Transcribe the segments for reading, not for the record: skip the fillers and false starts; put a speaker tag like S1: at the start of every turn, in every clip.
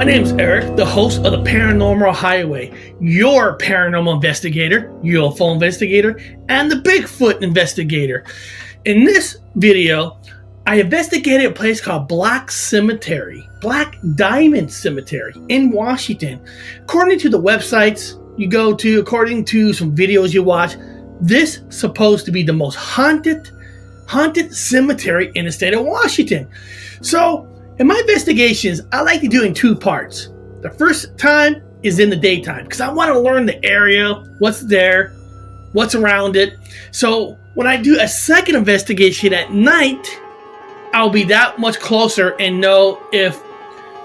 S1: name's Eric, the host of the Paranormal Highway, your paranormal investigator, UFO investigator, and the Bigfoot investigator. In this video, I investigated a place called Black Diamond Cemetery in Washington. According to the websites you go to, according to some videos you watch, this is supposed to be the most haunted cemetery in the state of Washington. So, in my investigations, I like to do in two parts. The first time is in the daytime because I want to learn the area, what's there, what's around it. So when I do a second investigation at night, I'll be that much closer and know if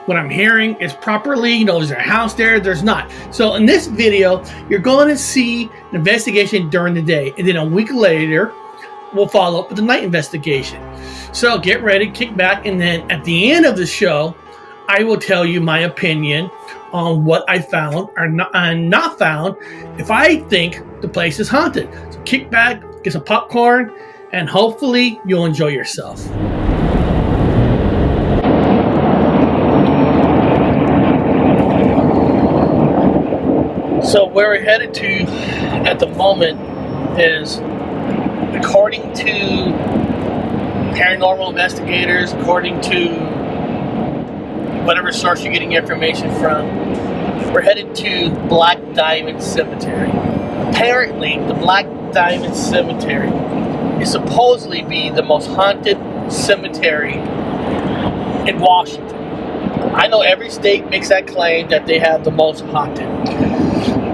S1: what I'm hearing is properly, is there a house there? There's not. So in this video, you're going to see an investigation during the day, and then a week later, we'll follow up with the night investigation. So get ready, kick back, and then at the end of the show, I will tell you my opinion on what I found or not found if I think the place is haunted. So kick back, get some popcorn, and hopefully you'll enjoy yourself. So where we're headed to at the moment is, according to paranormal investigators, according to whatever source you're getting information from, we're headed to Black Diamond Cemetery. Apparently, the Black Diamond Cemetery is supposedly be the most haunted cemetery in Washington. I know every state makes that claim that they have the most haunted.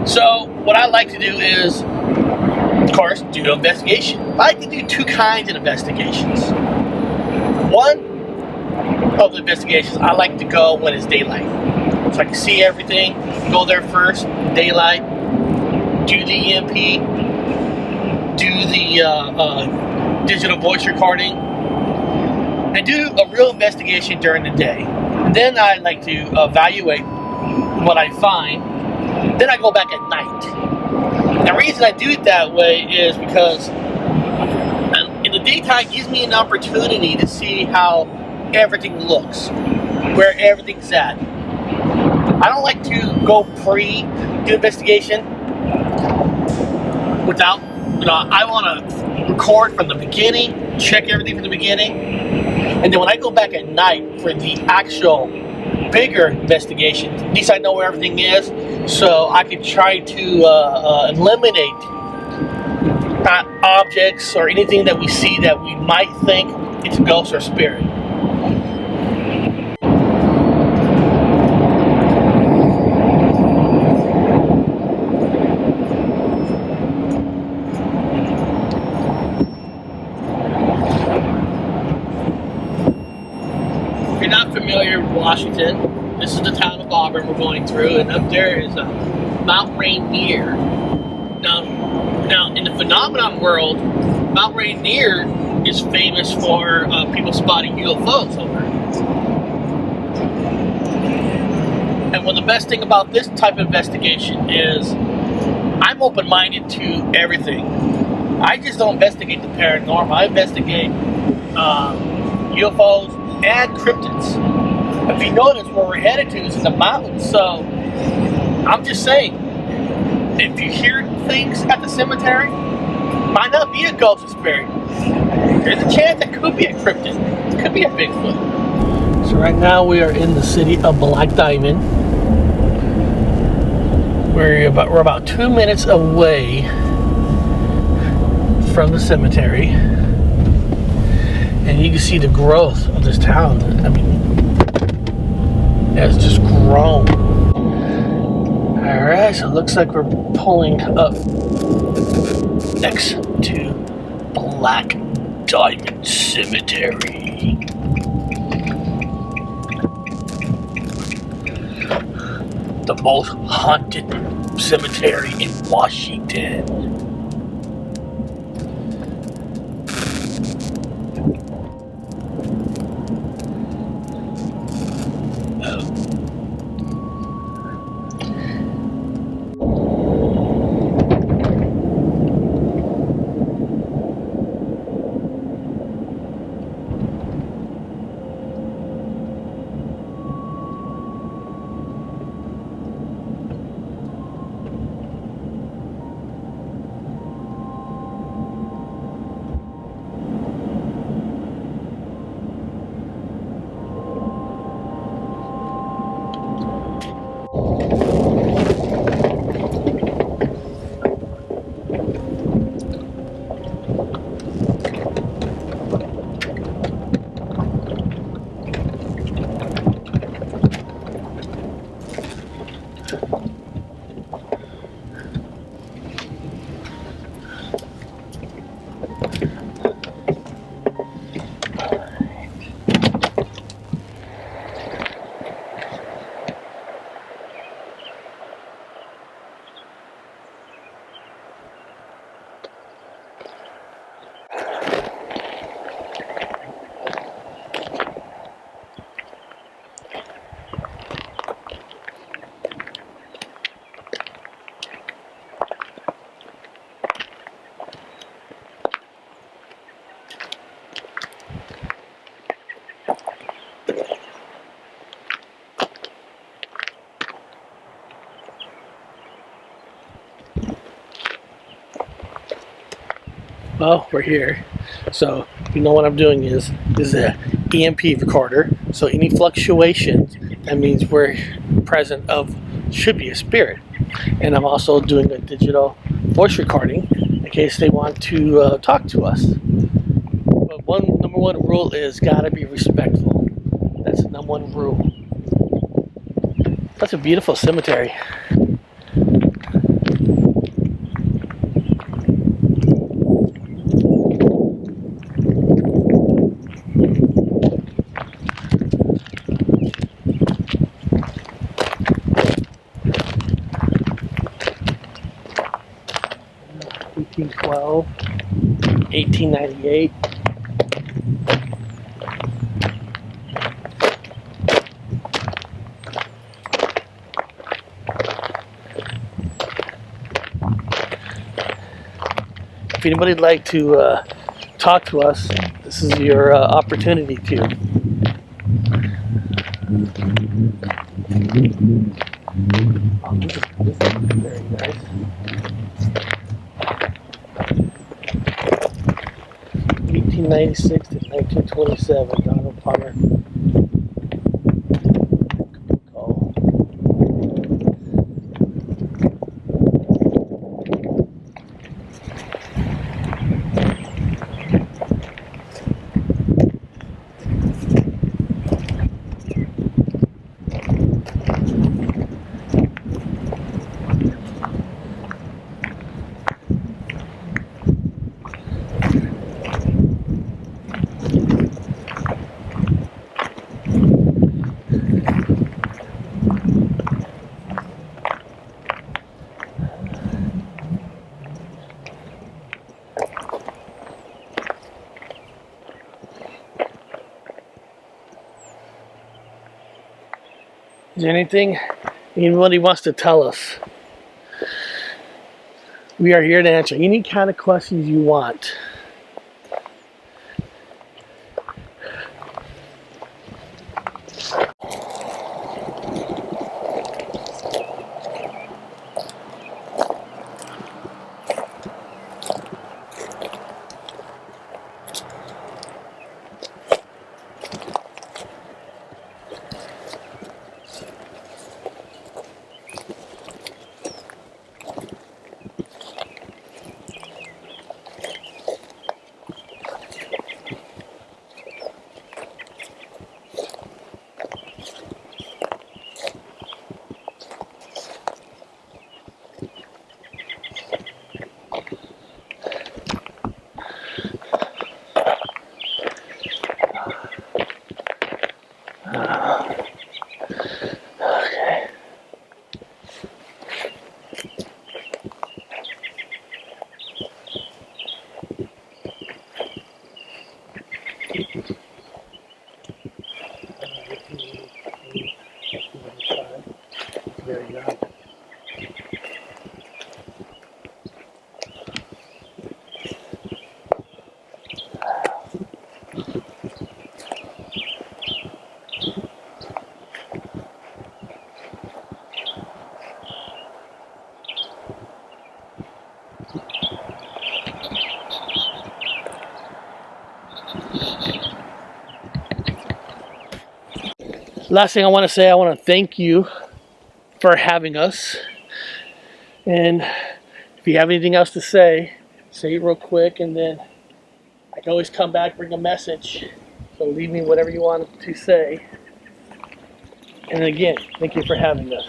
S1: So, what I like to do is, of course, do an investigation. I like to do two kinds of investigations. One of the investigations, I like to go when it's daylight. So I can see everything, go there first, daylight, do the EMP, do the digital voice recording, and do a real investigation during the day. And then I like to evaluate what I find. Then I go back at night. The reason I do it that way is because in the daytime it gives me an opportunity to see how everything looks, where everything's at. I don't like to go do investigation without, I want to record from the beginning, check everything from the beginning, and then when I go back at night for the actual bigger investigation, at least I know where everything is, so I can try to eliminate objects or anything that we see that we might think it's a ghost or spirit. If you're not familiar with Washington, this is the town of Auburn we're going through, and up there is Mount Rainier. Now, in the phenomenon world, Mount Rainier is famous for people spotting UFOs over. And one of the best thing about this type of investigation is I'm open-minded to everything. I just don't investigate the paranormal. I investigate UFOs and cryptids. If you notice, where we're headed to is in the mountains, so I'm just saying, if you hear things at the cemetery, might not be a ghost or spirit. There's a chance it could be a cryptid. It could be a Bigfoot. So right now we are in the city of Black Diamond. We're about 2 minutes away from the cemetery, and you can see the growth of this town. I mean, it's just grown. Alright, so it looks like we're pulling up next to Black Diamond Cemetery. The most haunted cemetery in Washington. Well, we're here. So you know what I'm doing is a EMP recorder. So any fluctuations, that means we're present of should be a spirit. And I'm also doing a digital voice recording in case they want to talk to us. But number one rule is gotta be respectful. That's the number one rule. That's a beautiful cemetery. $1812, $1898. If anybody'd like to talk to us, this is your opportunity to. Oh, this is very nice. 1896 to 1927, Donald Palmer. Oh. Is there anything anybody wants to tell us? We are here to answer any kind of questions you want. Okay. Very young. Last thing I want to say, I want to thank you for having us. And if you have anything else to say it real quick, and then I can always come back, bring a message. So leave me whatever you want to say. And again, thank you for having us.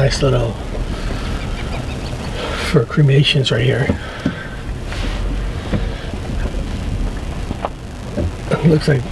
S1: nice little for cremations right here. It looks like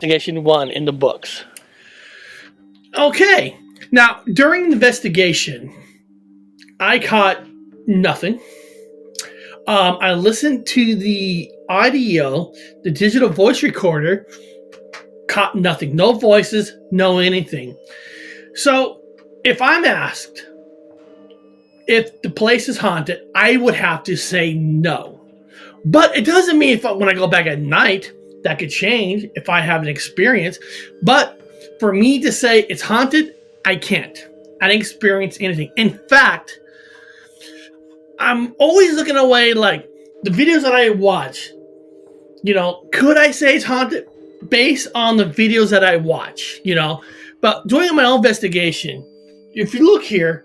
S1: Investigation 1 in the books. Okay, now during the investigation, I caught nothing. I listened to the audio, the digital voice recorder, caught nothing. No voices, no anything. So if I'm asked if the place is haunted, I would have to say no. But it doesn't mean when I go back at night, that could change if I have an experience. But for me to say it's haunted, I can't. I didn't experience anything. In fact, I'm always looking away, like the videos that I watch, could I say it's haunted based on the videos that I watch, But doing my own investigation, if you look here,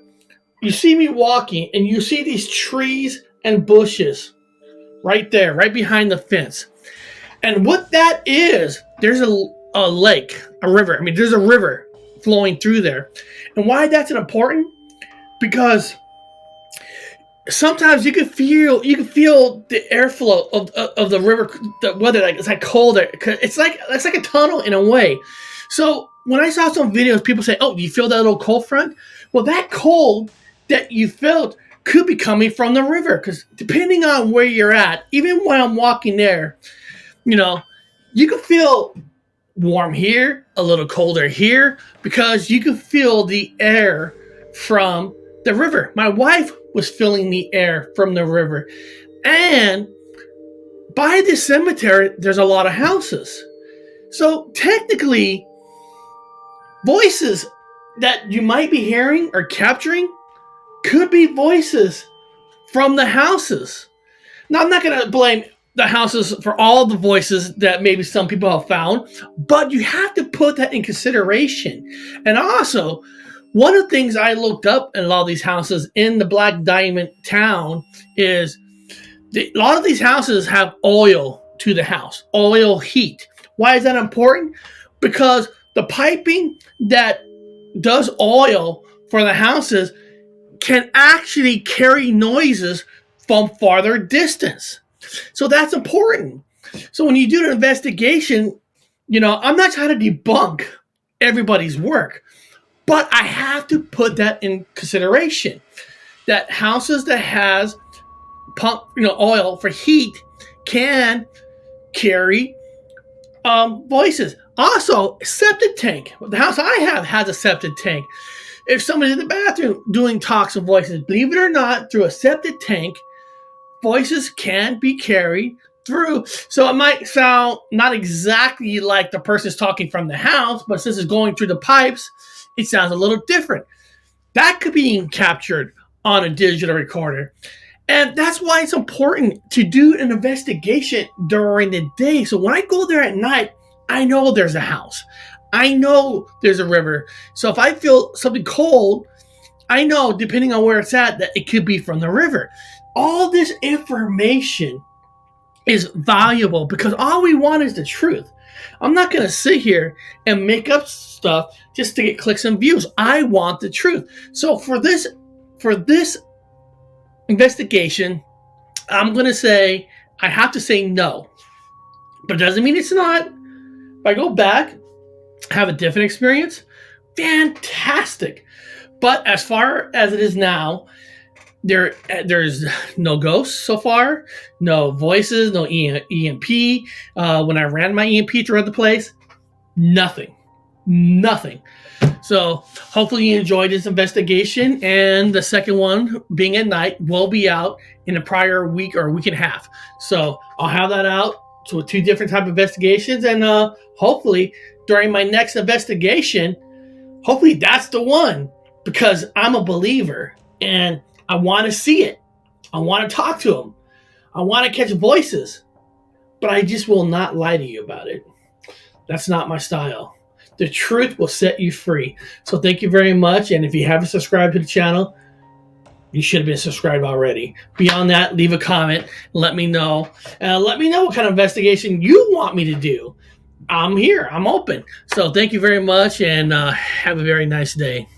S1: you see me walking and you see these trees and bushes right there, right behind the fence. And what that is, there's a lake, a river. I mean, there's a river flowing through there. And why that's important? Because sometimes you can feel the airflow of the river, the weather, like it's like colder. It's like a tunnel in a way. So when I saw some videos, people say, "Oh, you feel that little cold front?" Well, that cold that you felt could be coming from the river, because depending on where you're at, even when I'm walking there, you can feel warm here, a little colder here, because you can feel the air from the river. My wife was feeling the air from the river. And by the cemetery, there's a lot of houses. So technically, voices that you might be hearing or capturing could be voices from the houses. Now, I'm not going to blame the houses for all the voices that maybe some people have found, but you have to put that in consideration. And also, one of the things I looked up in a lot of these houses in the Black Diamond town is a lot of these houses have oil to the house, oil heat. Why is that important? Because the piping that does oil for the houses can actually carry noises from farther distance. So that's important. So when you do an investigation, I'm not trying to debunk everybody's work, but I have to put that in consideration. That houses that has pump, oil for heat can carry voices. Also, septic tank. The house I have has a septic tank. If somebody's in the bathroom doing talks of voices, believe it or not, through a septic tank, voices can be carried through. So it might sound not exactly like the person's talking from the house, but since it's going through the pipes, it sounds a little different. That could be captured on a digital recorder. And that's why it's important to do an investigation during the day. So when I go there at night, I know there's a house. I know there's a river. So if I feel something cold, I know, depending on where it's at, that it could be from the river. All this information is valuable because all we want is the truth. I'm not going to sit here and make up stuff just to get clicks and views. I want the truth. So for this investigation, I'm going to say, I have to say no. But it doesn't mean it's not. If I go back, have a different experience, fantastic. But as far as it is now, there's no ghosts so far, no voices, no EMP. When I ran my EMP throughout the place, nothing. So hopefully you enjoyed this investigation, and the second one, being at night, will be out in a prior week or week and a half. So I'll have that out with two different type of investigations, and hopefully during my next investigation, hopefully that's the one, because I'm a believer and I want to see it. I want to talk to them. I want to catch voices, but I just will not lie to you about it. That's not my style. The truth will set you free. So thank you very much. And if you haven't subscribed to the channel, you should have been subscribed already. Beyond that, leave a comment. Let me know. Let me know what kind of investigation you want me to do. I'm here. I'm open. So thank you very much, and have a very nice day.